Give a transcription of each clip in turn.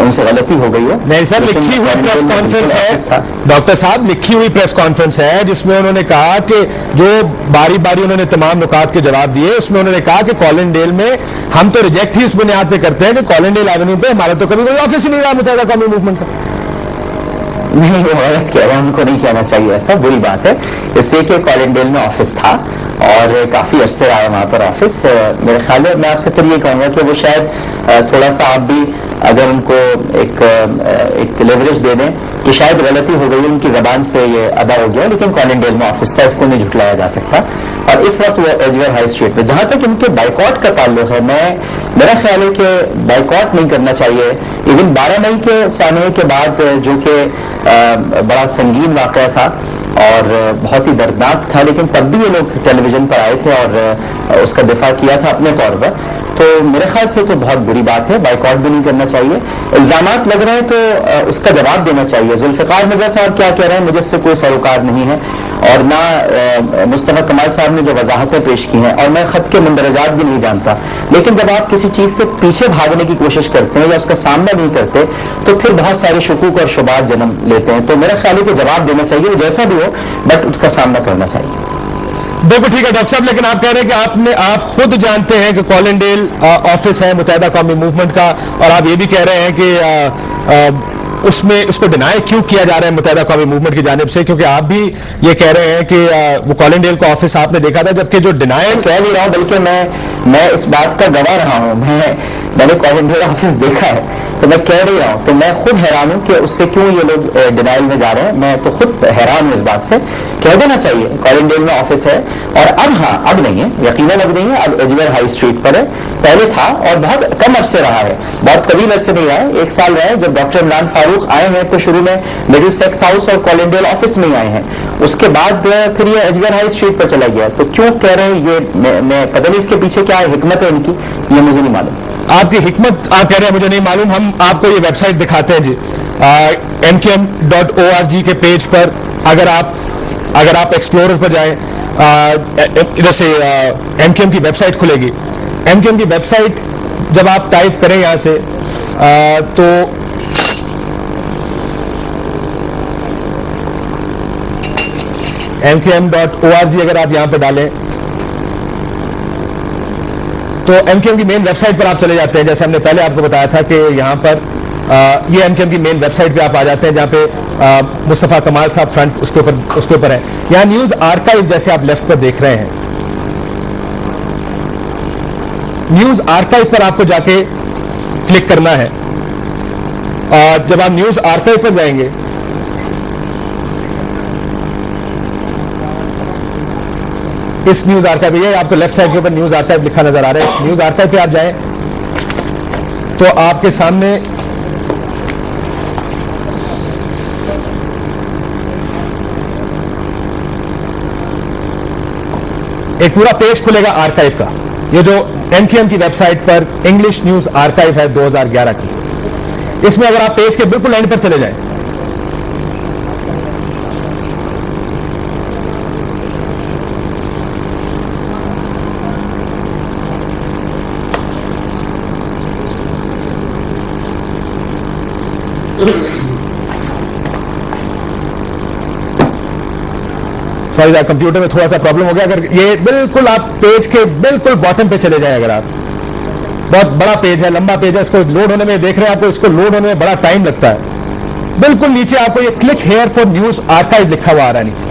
ان سے غلطی ہو گئی ہو. نہیں سر, لکھی ہوئی پریس کانفرنس ہے ڈاکٹر صاحب, لکھی ہوئی پریس کانفرنس ہے جس میں انہوں نے کہا کہ جو باری باری انہوں نے تمام نکات کے جواب دیے, اس میں انہوں نے کہا کہ کالن ڈیل میں ہم تو ریجیکٹ ہی اس بنیاد پہ کرتے ہیں کہ کالن ڈیل ایونیو پہ ہمارا تو کبھی کوئی آفس ہی نہیں رہا متحدہ قومی موومنٹ کا. نہیں, وہ غلط کہہ رہے ہیں, ان کو نہیں کہنا چاہیے ایسا, بری بات ہے. اس لیے کہ کالن ڈیل میں آفس تھا اور کافی عرصے رہا ہے وہاں پر آفس. میرے خیال ہے میں آپ سے پھر یہ کہوں گا کہ وہ شاید تھوڑا سا آپ بھی اگر ان کو ایک لیوریج دے دیں کہ شاید غلطی ہو گئی, ان کی زبان سے یہ ادا ہو گیا, لیکن کالن ڈیل میں آفس تھا, اس کو نہیں جھٹلایا جا سکتا. اور اس وقت وہ ایجویئر ہائی اسٹریٹ پہ, جہاں تک ان کے بائیکاٹ کا تعلق ہے, میرا خیال ہے کہ بائیکاٹ نہیں کرنا چاہیے. ایون 12 مئی کے سانحے کے بعد جو کہ بڑا سنگین واقعہ تھا اور بہت ہی دردناک تھا, لیکن تب بھی یہ لوگ ٹیلی ویژن پر آئے تھے اور اس کا دفاع کیا تھا اپنے طور پر. تو میرے خیال سے تو بہت بری بات ہے, بائیکاٹ بھی نہیں کرنا چاہیے. الزامات لگ رہے ہیں تو اس کا جواب دینا چاہیے. ذوالفقار مرزا صاحب کیا کہہ رہے ہیں, مجھے اس سے کوئی سروکار نہیں ہے, اور نہ مصطفیٰ کمال صاحب نے جو وضاحتیں پیش کی ہیں, اور میں خط کے مندرجات بھی نہیں جانتا. لیکن جب آپ کسی چیز سے پیچھے بھاگنے کی کوشش کرتے ہیں یا اس کا سامنا نہیں کرتے تو پھر بہت سارے شکوک اور شبہات جنم لیتے ہیں. تو میرا خیال ہے کہ جواب دینا چاہیے, وہ جیسا بھی ہو, بٹ اس کا سامنا کرنا چاہیے. بالکل ٹھیک ہے ڈاکٹر صاحب, لیکن آپ کہہ رہے ہیں کہ آپ خود جانتے ہیں کہ کالن ڈیل آفس ہے متحدہ قومی موومنٹ کا, اور آپ یہ بھی کہہ رہے ہیں کہ اس کو ڈینائی کیوں کیا جا رہا ہے متحدہ قومی موومنٹ کی جانب سے, کیونکہ آپ بھی یہ کہہ رہے ہیں کہ وہ کالن ڈیل کا آفس آپ نے دیکھا تھا, جبکہ جو ڈینائل کہہ نہیں رہا ہوں, بلکہ میں اس بات کا گواہ رہا ہوں. میں نے کالن ڈیل آفس دیکھا ہے, تو میں کہہ رہی ہوں, تو میں خود حیران ہوں کہ اس سے کیوں یہ لوگ ڈینائل میں جا رہے ہیں. میں تو خود حیران ہوں اس بات سے. کہہ دینا چاہیے کالن ڈیل میں آفس ہے, اور اب نہیں ہے, یقیناً اب نہیں ہے, اب ایجویئر ہائی اسٹریٹ پر ہے. پہلے تھا اور بہت کم عرصے رہا ہے, بہت طویل عرصے نہیں رہا ہے, 1 سال رہا ہے. جب ڈاکٹر عمران فاروق آئے ہیں تو شروع میں مڈل سیکس ہاؤس اور کالن ڈیل آفس میں ہی آئے ہیں, اس کے بعد پھر یہ ایجویئر ہائی اسٹریٹ پر چلا گیا. تو کیوں کہہ رہے ہیں یہ, میں پتہ نہیں اس کے پیچھے کیا حکمت ہے ان کی, یہ مجھے نہیں معلوم. آپ کی حکمت آپ کہہ رہے ہیں مجھے نہیں معلوم. ہم آپ کو یہ ویب سائٹ دکھاتے ہیں جی, mkm.org کے پیج پر. اگر آپ ایکسپلورر پر جائیں, ادھر سے MKM کی ویب سائٹ کھلے گی. MKM کی ویب سائٹ جب آپ ٹائپ کریں یہاں سے تو mkm.org اگر آپ یہاں پہ ڈالیں تو MKM کی مین ویب سائٹ پر آپ چلے جاتے ہیں. جیسے ہم نے پہلے آپ کو بتایا تھا کہ یہاں پر یہ MKM کی مین ویب سائٹ پہ آپ آ جاتے ہیں, جہاں پہ مصطفیٰ کمال صاحب فرنٹ اس کے اوپر ہے. یہاں نیوز آرکائیو جیسے آپ لیفٹ پر دیکھ رہے ہیں, نیوز آرکائیو پر آپ کو جا کے کلک کرنا ہے. اور جب آپ نیوز آرکائیو پر جائیں گے اس نیوز آرکائیو, یہ آپ کو لیفٹ سائڈ کے اوپر نیوز آرکائیو لکھا نظر آ رہا ہے. اس نیوز آرکائیو پہ آپ جائیں تو آپ کے سامنے ایک پورا پیج کھلے گا آرکائیو کا. یہ جو MKM کی ویب سائٹ پر انگلش نیوز آرکائیو ہے 2011 کی, اس میں اگر آپ پیج کے بالکل اینڈ پر چلے جائیں سوری کمپیوٹر میں تھوڑا سا پرابلم ہو گیا. اگر یہ بالکل آپ پیج کے بالکل باٹم پہ چلے جائیں, اگر آپ, بہت بڑا پیج ہے, لمبا پیج ہے, اس کو لوڈ ہونے میں دیکھ رہے ہیں آپ کو, اس کو لوڈ ہونے میں بڑا ٹائم لگتا ہے. بالکل نیچے آپ کو یہ click here for news archive لکھا ہوا آ رہا ہے نیچے.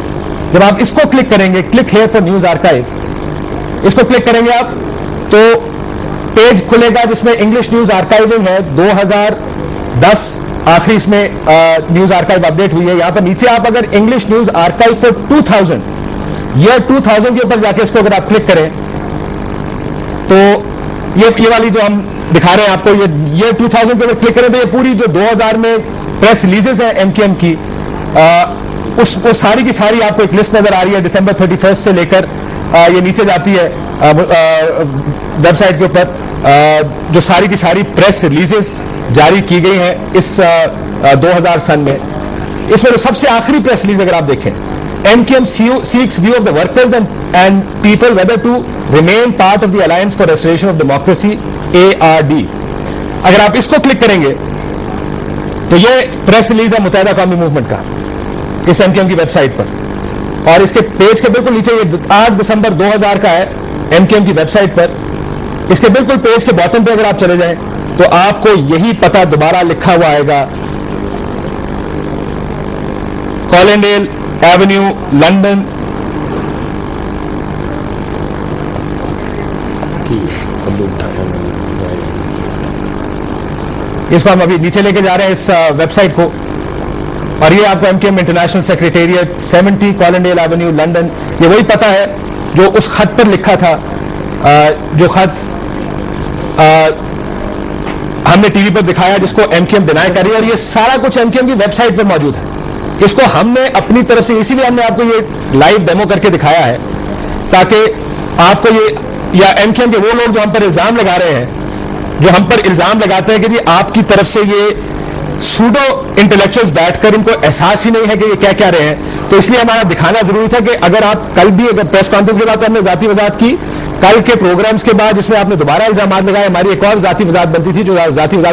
جب آپ اس کو کلک کریں گے, click here for news archive, اس کو کلک کریں گے آپ تو پیج کھلے گا جس میں انگلش نیوز آرکائیونگ ہے 2010 آخری اس میں نیوز آرکائیو اپڈیٹ ہوئی ہے. یہاں پر نیچے آپ اگر English news archive for 2000 year 2000 کے اوپر جا کے اس کو اگر آپ کلک کریں تو یہ والی جو ہم دکھا رہے ہیں آپ کو, یہ ایئر 2000 کے اوپر کلک کریں تو یہ پوری جو 2000 میں پریس ریلیزز ہیں MKM کی, اس ساری کی ساری آپ کو ایک لسٹ نظر آ رہی ہے. دسمبر 31 سے لے کر یہ نیچے جاتی ہے ویب سائٹ کے اوپر, جو ساری کی ساری پریس ریلیزز جاری کی گئی ہیں اس 2000 سن میں. اس میں جو سب سے آخری پریس ریلیز اگر آپ دیکھیں, MKM seeks view of the workers and people whether to remain part of the Alliance for Restoration of Democracy ARD. اگر آپ اس کو کلک کریں گے تو یہ پریس ریلیز ہے متحدہ قومی موومنٹ کا اس MKM کی ویب سائٹ پر, اور اس کے پیج کے بالکل نیچے یہ 8 دسمبر 2000 کا ہے MKM کی ویب سائٹ پر. اس کے بالکل پیج کے باٹم پہ اگر آپ چلے جائیں تو آپ کو یہی پتہ دوبارہ لکھا ہوا آئے گا, کولنڈیل ایونیو لندن. اس پر ہم ابھی نیچے لے کے جا رہے ہیں اس ویب سائٹ کو, اور یہ آپ کو MKM international secretariat 70 Colindale avenue London, یہ وہی پتہ ہے جو اس خط پر لکھا تھا, جو خط ہم نے ٹی وی پر دکھایا جس کو MKM ڈینائی کر رہی ہے, اور یہ سارا کچھ MKM کی ویب سائٹ پر موجود ہے. اس کو ہم نے اپنی طرف سے, اسی لیے ہم نے آپ کو یہ لائیو ڈیمو کر کے دکھایا ہے تاکہ آپ کو یہ, یا MKM کے وہ لوگ جو ہم پر الزام لگا رہے ہیں, جو ہم پر الزام لگاتے ہیں کہ جی آپ کی طرف سے یہ سوڈو انٹلیکچوئلز بیٹھ کر ان کو احساس ہی نہیں ہے کہ یہ کیا کہہ رہے ہیں, تو اس لیے ہمارا دکھانا ضروری تھا کہ اگر آپ کل بھی, اگر پریس کانفرنس کے بعد تو ہم نے ذاتی وضاحت کی, کل کے پروگرامز کے بعد جس میں آپ نے دوبارہ الزامات لگائے, ہماری ایک اور ذاتی وضاحت بنتی تھی جو ذاتی وضاحت